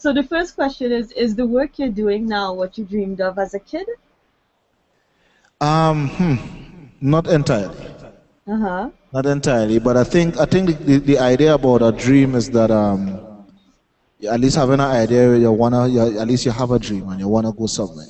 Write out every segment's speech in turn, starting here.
So the first question is the work you're doing now what you dreamed of as a kid? Not entirely. Uh-huh. Not entirely, but I think the idea about a dream is that at least having an idea at least you have a dream and you wanna go somewhere.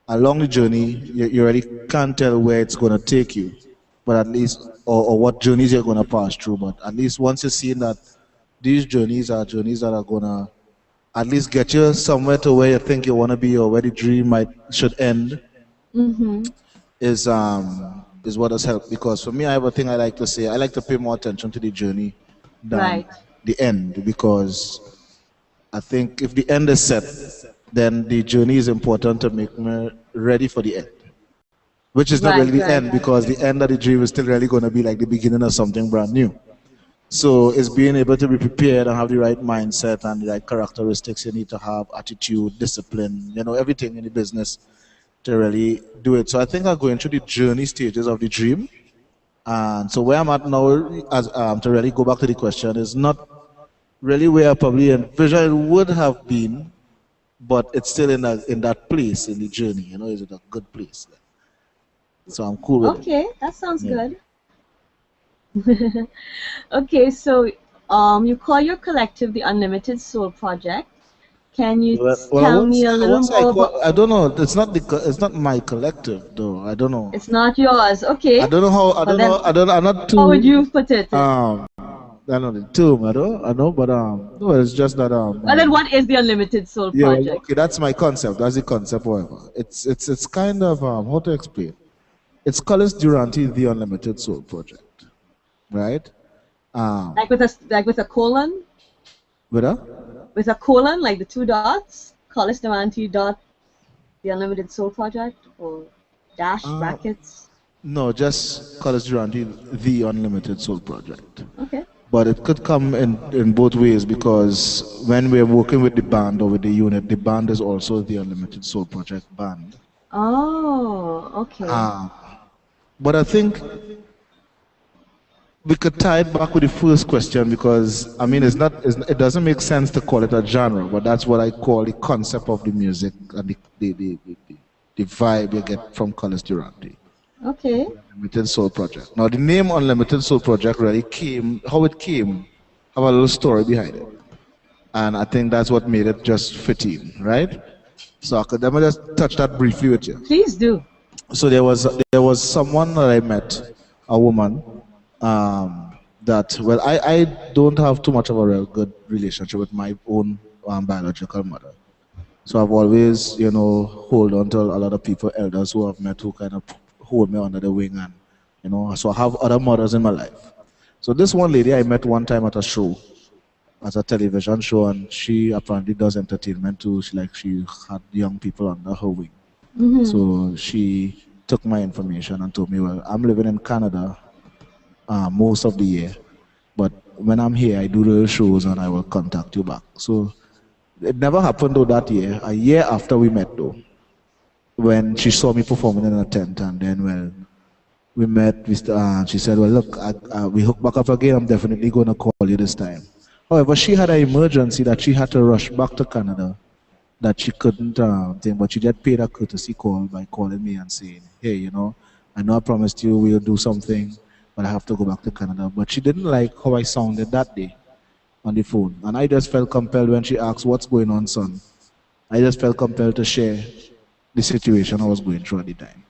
Along the journey, you really can't tell where it's gonna take you, but at least or what journeys you're gonna pass through. But at least once you've seen that these journeys are journeys that are gonna at least get you somewhere to where you think you wanna be or where the dream might should end, Mm-hmm. is what has helped. Because for me, I have a thing I like to say. I like to pay more attention to the journey than Right. the end, because I think if the end is set, then the journey is important to make me ready for the end. Which is not really Right, the right. end, because the end of the dream is still really going to be like the beginning of something brand new. So it's being able to be prepared and have the right mindset and the right characteristics you need to have, attitude, discipline, everything in the business to really do it. So I think I'm going through the journey stages of the dream. And so where I'm at now, as to really go back to the question, is not really where I probably envisioned it would have been, but it's still in that place in the journey. Is it a good place? So I'm cool with it. Okay, that sounds Yeah. good. Okay, so you call your collective the Unlimited Soul Project. Can you Well, tell me a I little won't say more about? I don't know. It's not my collective though. I don't know. It's not yours, I okay? don't know how. I But don't know. then, I'm not how would too. you put it? I don't know the term. I know, but no, it's just that Well, then, what is the Unlimited Soul yeah. Well, Project? okay, that's my concept. That's the concept. However, it's kind of how to explain. It's Collis Duranty, the Unlimited Soul Project, right? Um, Like with a colon, with a with a colon, like the two dots, Collis Duranty dot the Unlimited Soul Project, or dash uh, brackets. no, just Collis Duranty, the Unlimited Soul Project. Okay. But it could come in both ways, because when we're working with the band or with the unit, the band is also the Unlimited Soul Project band. Oh, okay. Uh, but I think we could tie it back with the first question, because I mean it doesn't make sense to call it a genre, but that's what I call the concept of the music and the vibe you get from Collis Duranty. Okay. Unlimited Soul Project. Now the name Unlimited Soul Project really how it came, have a little story behind it. And I think that's what made it just fit in, right? So let me just touch that briefly with you. Please do. So there was someone that I met, a woman, that, well, I don't have too much of a real good relationship with my own biological mother. So I've always, hold on to a lot of people, elders who I've met, who kind of hold me under the wing, and so I have other mothers in my life. So this one lady I met one time at a show, at a television show, and she apparently does entertainment too. She had young people under her wing. Mm-hmm. So she took my information and told me, well, I'm living in Canada most of the year, but when I'm here, I do the shows and I will contact you back. So it never happened though that year. A year after we met though, when she saw me performing in a tent, and then, well, we met. She said, well, look, we hook back up again. I'm definitely going to call you this time. However, she had an emergency that she had to rush back to Canada, that she couldn't think, but she just paid a courtesy call by calling me and saying, hey, I know I promised you we'll do something, but I have to go back to Canada. But she didn't like how I sounded that day on the phone. And I just felt compelled when she asked, what's going on, son? I just felt compelled to share the situation I was going through at the time.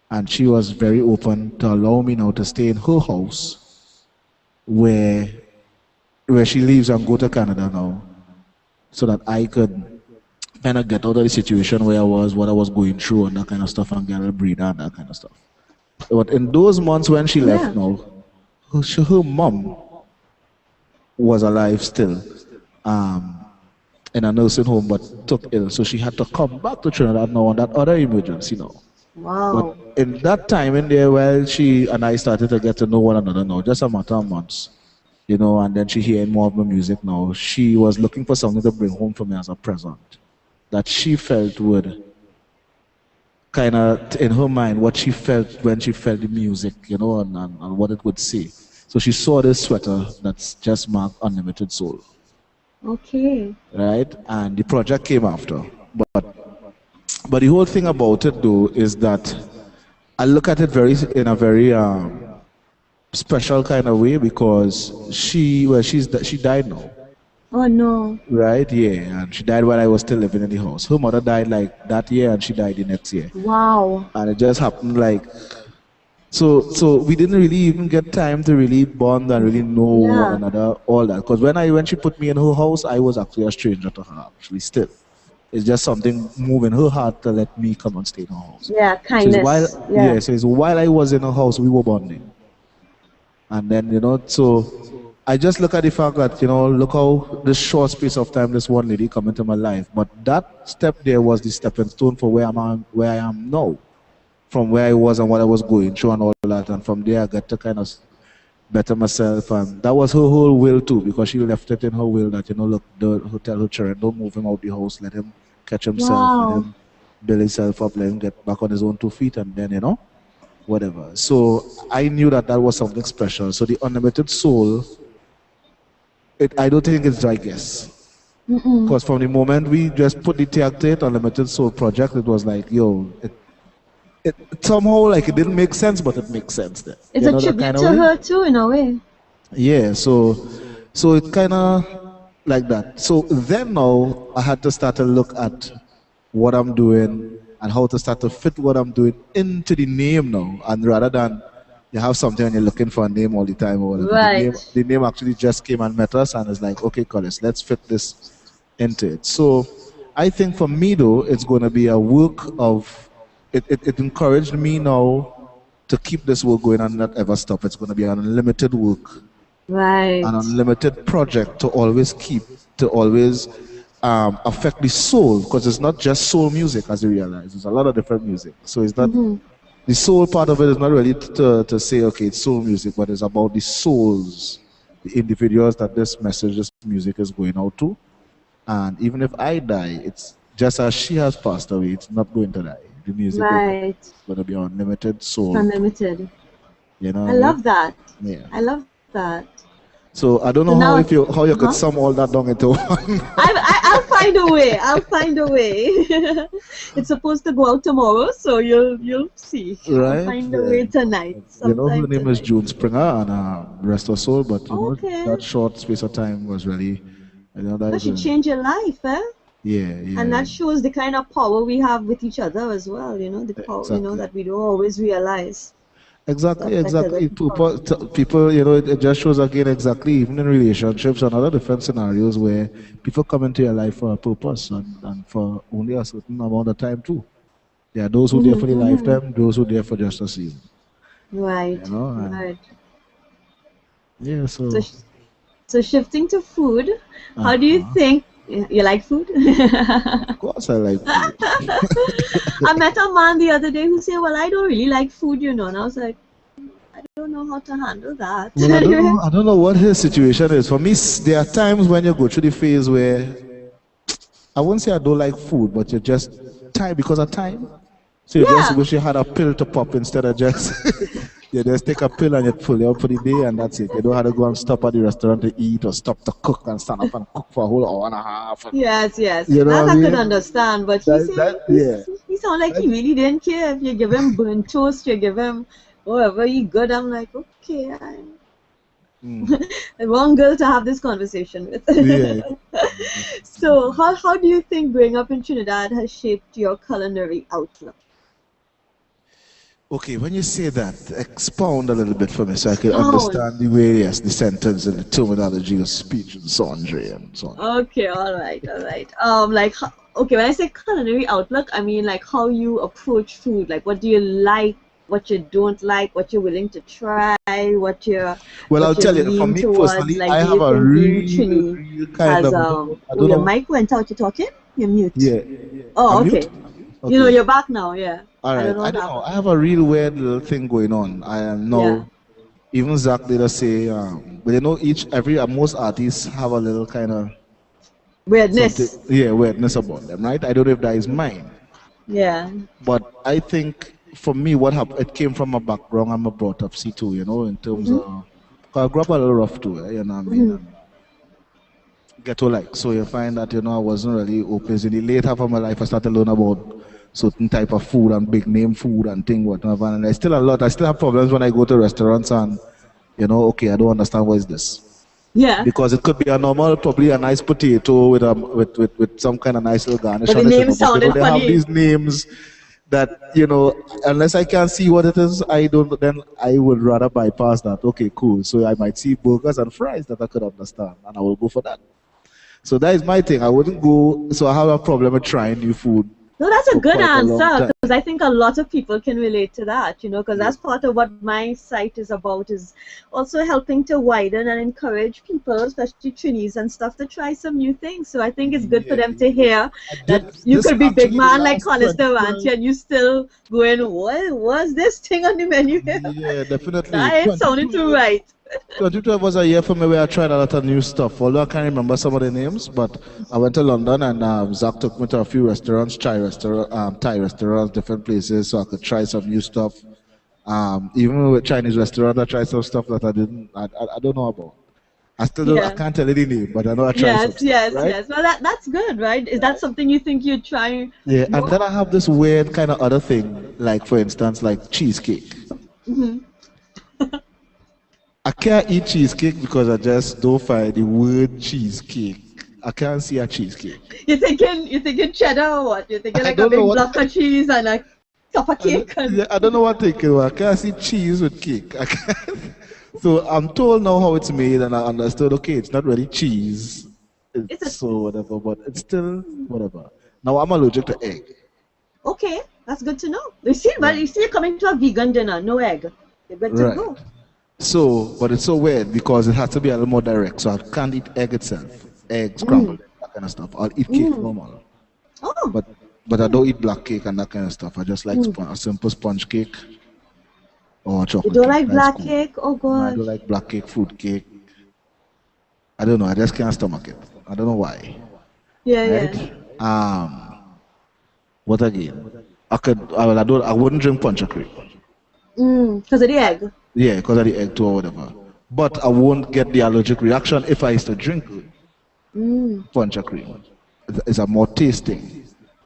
And she was very open to allow me now to stay in her house, where she leaves and go to Canada now, so that I could kind of get out of the situation where I was, what I was going through, and that kind of stuff, and get a breather and that kind of stuff. But in those months when she Yeah. left now, her mom was alive still, um, in a nursing home, but took ill. So she had to come back to Trinidad now on that other emergency now. But Wow. in that time in there, well, she and I started to get to know one another now, just a matter of months, and then she hearing more of my music now. She was looking for something to bring home for me as a present that she felt would kind of, in her mind, what she felt when she felt the music, and what it would say. So she saw this sweater that's just marked Unlimited Soul. Okay. right? And the project came after. But but the whole thing about it though is that I look at it very in a very special kind of way because she died now, Oh no. right? Yeah, and she died while I was still living in the house. Her mother died like that year, and she died the next year, Wow. and it just happened like so we didn't really even get time to really bond and really know one Yeah. another, all that. Because when she put me in her house, I was actually a stranger to her actually still. It's just something moving her heart to let me come and stay in her house. Yeah. So it's while Kindness. yeah, Yeah. so it's while I was in her house, we were bonding. And then, so I just look at the fact that, look how this short space of time this one lady come into my life. But that step there was the stepping stone for where I am now, from where I was and what I was going through and all that. And from there I got to kind of better myself. And that was her whole will too, because she left it in her will that, look, the hotel her children, don't move him out the house, let him catch himself, let Wow. him build himself up, let him get back on his own 2 feet, and then, whatever. So I knew that that was something special. So the unlimited soul, I don't think it's dry guess. Mm-mm. Because from the moment we just put the tag to it, Unlimited Soul project, it was like, yo, it somehow like it didn't make sense, but it makes sense then. It's You a know that tribute kind of to way? her too, in a way. Yeah, so it kind of like that. So then now I had to start to look at what I'm doing and how to start to fit what I'm doing into the name now. And rather than you have something and you're looking for a name all the time or whatever, Right. the name actually just came and met us and is like, okay, Collis, let's fit this into it. So I think for me though, it's going to be a work of it encouraged me now to keep this work going and not ever stop. It's going to be an unlimited work, an Right. unlimited project to always keep, to always affect the soul, because it's not just soul music, as you realize. There's a lot of different music. So it's not Mm-hmm. the soul part of it is not really to say, okay, it's soul music, but it's about the souls, the individuals that this message, this music is going out to. And even if I die, it's just as she has passed away, it's not going to die. The music will continue. Right. It's going to be unlimited soul. Unlimited. You know what I I mean? love that. Yeah. I love that. So I don't So know now, how you could huh? sum all that down into one. I'll find a way. I'll find a way. It's supposed to go out tomorrow, so you'll see. I'll Right? find a Yeah. way tonight, Her sometime name is tonight. June Springer and rest her soul, but Okay. that short space of time was really, that That is should change your life, eh? yeah, And yeah, that shows the kind of power we have with each other as well. The power, exactly. that we don't always realize. To Exactly, affect other exactly. people. People, it just shows again exactly, even in relationships and other different scenarios where people come into your life for a purpose and for only a certain amount of time too. There are those who are there for the Mm-hmm. lifetime, those who are there for just a season. Right, And right. yeah, So, so so shifting to food, how do you uh-huh. think you like food? Of course I like food. I met a man the other day who said, "Well, I don't really like food, And I was like, I don't know how to handle that. Well, I don't know what his situation is. For me, there are times when you go through the phase where I won't say I don't like food, but you're just tired because of time. So you just Yeah. wish you had a pill to pop instead of just you just take a pill and you pull it out for the day and that's it. You don't have to go and stop at the restaurant to eat or stop to cook and stand up and cook for a whole hour and a half. Yes, yes. You know That what I I could mean? understand, but he That said yeah. he sounded like he That, really didn't care if you give him burnt toast, you give him whatever he good. I'm like, okay, I'm mm, the wrong girl to have this conversation with. yeah. So, how do you think growing up in Trinidad has shaped your culinary outlook? Okay, when you say that, expound a little bit for me so I can Expound. understand the way, yes, the sentence and the terminology of speech and sundry and so on. Okay, all right, all right. Okay, when I say culinary outlook, I mean like how you approach food. Like, what do you like? What you don't like? What you're willing to try? Well, I'll What you tell you, for lean me towards? personally, Like, I do have you a think being real, Trini real kind has of, I Oh, don't your know, mic went out. You talking? You're mute. yeah, Oh, I'm mute? okay. Okay. You're back now. Yeah. All I don't right. know I what don't know. happened. I have a real weird little thing going on. I am Yeah. now, even Zach did say, but most artists have a little kind of something, Weirdness. yeah, weirdness about them, right? I don't know if that is mine, Yeah. but I think for me, what happened, it came from a background. I'm a brought up C2, in terms Mhm. of, 'cause I grew up a little rough too, you know what I mean? Mhm. And ghetto like. So you find that, I wasn't really open. In the late half of my life, I started to learn about certain type of food and big name food and thing whatever. And I still have problems when I go to restaurants and, okay, I don't understand what is this. Yeah. Because it could be a normal, probably a nice potato with some kind of nice little garnish But the on it, name But sounded they have funny. these names that, unless I can see what it is, then I would rather bypass that. Okay, cool. So I might see burgers and fries that I could understand, and I will go for that. So that is my thing. I wouldn't go, so I have a problem with trying new food No, that's a for good quite a long answer time. because I think a lot of people can relate to that, because Yeah. that's part of what my site is about, is also helping to widen and encourage people, especially Trinis and stuff, to try some new things. So I think it's good for Yeah. them to hear that you This could be big actually the man like last Collis 2012. Duranty and you still going, what was this thing on the menu here? Yeah, definitely. That ain't sounding too right. 2012 was a year for me where I tried a lot of new stuff. Although I can't remember some of the names, but I went to London and Zach took me to a few restaurants, Thai restaurants, different places, so I could try some new stuff. Even with Chinese restaurants, I tried some stuff that I don't know about. I Yeah. can't tell you the name, but I know I tried some Yes, stuff, yes, right? yes. Well, that's good, right? Is that something you think you'd try Yeah, and more? then I have this weird kind of other thing, like for instance, like cheesecake. Hmm. I can't eat cheesecake because I just don't find the word cheesecake. I can't see a cheesecake. You're thinking cheddar or what? You're thinking I like a don't know big what. block of cheese and a cup of cake and Yeah, I don't know what thinking. I can't see cheese with cake. I can't. So I'm told now how it's made, and I understood. Okay, it's not really cheese. it's a It's so whatever, but it's still whatever. Now I'm allergic to egg. okay. That's good to know. You see, well, Right. you see, you're coming to a vegan dinner, no egg. You're good to Right. go. So, but it's so weird because it has to be a little more direct. So I can't eat egg itself, egg Mm. scrambled, that kind of stuff. I'll eat cake Mm. normal, Oh. but but I don't eat black cake and that kind of stuff. I just like Mm. a simple sponge cake or You chocolate don't cake. like That's black cool. cake? Oh No, I don't gosh. like black cake, fruit cake. I don't know. I just can't stomach it. I don't know why. Yeah, yeah. Right? What again? I don't. I wouldn't drink punch cream. Because of the egg. Yeah, because of the egg too or whatever. But I won't get the allergic reaction if I used to drink Mm. punch cream. It's a more tasting.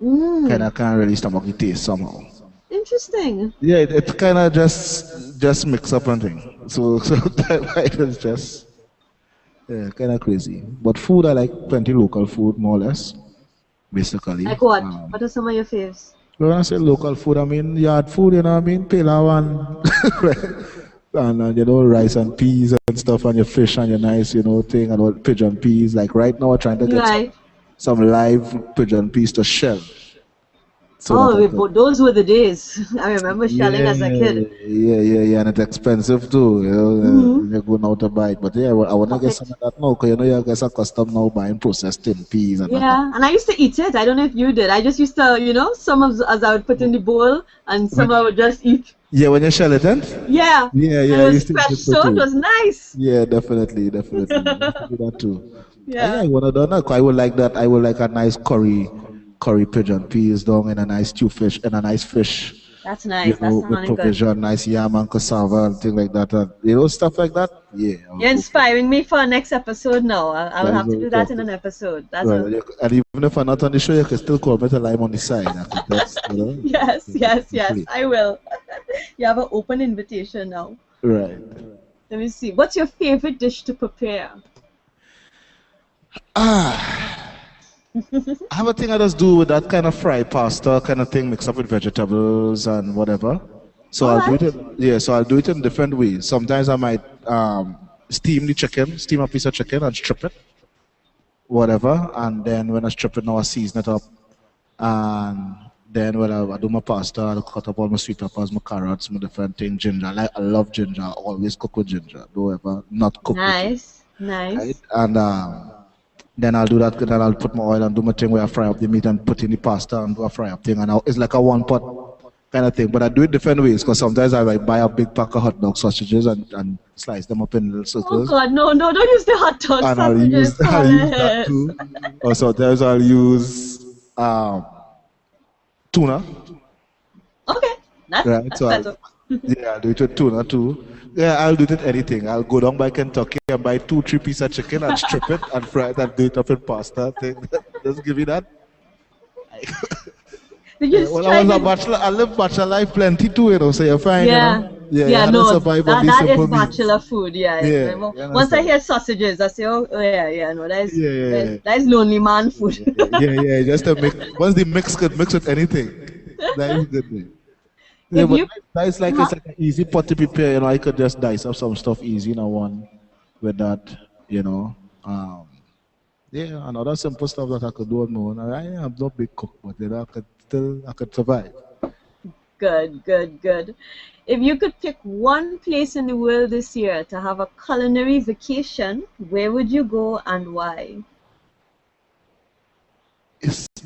Kind Mm. of can't really stomach the taste somehow. Interesting. Yeah, it kind of just mix up and thing. So that is just yeah, kind of crazy. But food, I like plenty local food, more or less, basically. Like what? What are some of your faves? When I say local food, I mean yard food, pilau and rice and peas and stuff, and your fish and your nice, thing, and all pigeon peas. Like right now, we're trying to get Right. some live pigeon peas to shell, so that Oh, I could. those were the days. I remember shelling Yeah, as a kid. yeah, and it's expensive too, Hmm. when you're going out to buy it. But yeah, I want to get some Perfect. of that now, because you guys are accustomed now buying processed tin peas and that kind Yeah, and I used to eat it. I don't know if you did. I just used to, some of as I would put in the bowl, and some I of. would just eat. Yeah, when you shell it, eh? Yeah, Yeah, and it I was used to eat fresh, it so so it too. was nice. Yeah, definitely. I used to do that too. Yeah, Yeah. I wanna do that. I would like that. I would like a nice curry pigeon peas down in a nice stew fish and a nice fish, That's nice. That's with sounding good. provision, nice yam and cassava and things like that. And, stuff like that. Yeah, I would You're go for inspiring me for our next episode now. I'll that. Is have to what do we're that in talking. an episode. That's Right. a And even if I'm not on the show, you can still call me to lime on the side. I could just, yes, yes, yes. play. I will. You have an open invitation now. Right. Let me see. What's your favorite dish to prepare? Ah. I have a thing I just do with that kind of fried pasta kind of thing mixed up with vegetables and whatever. So All I'll do right. it so I'll do it in different ways. Sometimes I might steam a piece of chicken and strip it, whatever. And then when I strip it now I season it up. And then when I do my pasta, I'll cut up all my sweet peppers, my carrots, my different things, ginger. I love ginger. I always cook with ginger. Don't ever not cook with ginger. Nice, Right? nice. And then I'll do that. Then I'll put my oil and do my thing where I fry up the meat and put in the pasta and do a fry up thing. And it's like a one pot kind of thing. But I do it different ways because sometimes I like buy a big pack of hot dog sausages and slice them up in little Oh circles. God, no, no, don't use the hot dog And sausages, I'll use that Collis. too. Or sometimes I'll use tuna. Okay, that's Right. that's So better. I'll do it with tuna too. Yeah, I'll do it anything. I'll go down by Kentucky and buy two, three pieces of chicken and strip it and fry it and do it up in pasta. Thing. Just give me that. Did you Yeah, just well, I try was a to? bachelor. I live bachelor life plenty too, so you're fine, Yeah. Yeah, you Yeah, had to no, survive on that these that is simple meals. bachelor food. Yeah, Yeah, well, you once I understand? hear sausages, I say, oh yeah, yeah, no, Yeah, yeah, yeah. that is lonely man food. Yeah. Just to mix. Once the mix could mix with anything, that is good. Thing. Yeah, If but you, that's like it's huh? like an easy pot to prepare. I could just dice up some stuff easy in a one with that. You know. Um, yeah, and other simple stuff that I could do on my own. I'm not big cook, but I could survive. Good, good, good. If you could pick one place in the world this year to have a culinary vacation, where would you go and why?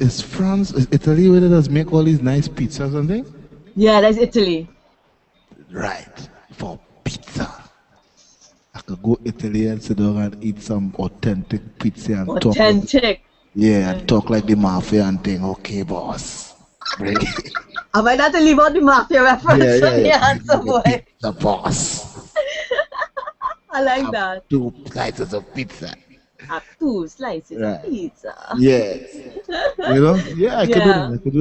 Is France, is Italy where they does make all these nice pizzas and things? Yeah, that's Italy. Right. For pizza. I could go Italy and sit down and eat some authentic pizza and talk like Authentic. yeah, Yeah. and talk like the mafia and think, okay, boss. Bring it. I might have to leave out the mafia reference on the Bring answer, me the boy. pizza, boss. I like Have that. two slices of pizza. Two slices of Right. pizza. Yes. Yeah, I could do that. Yeah. I could do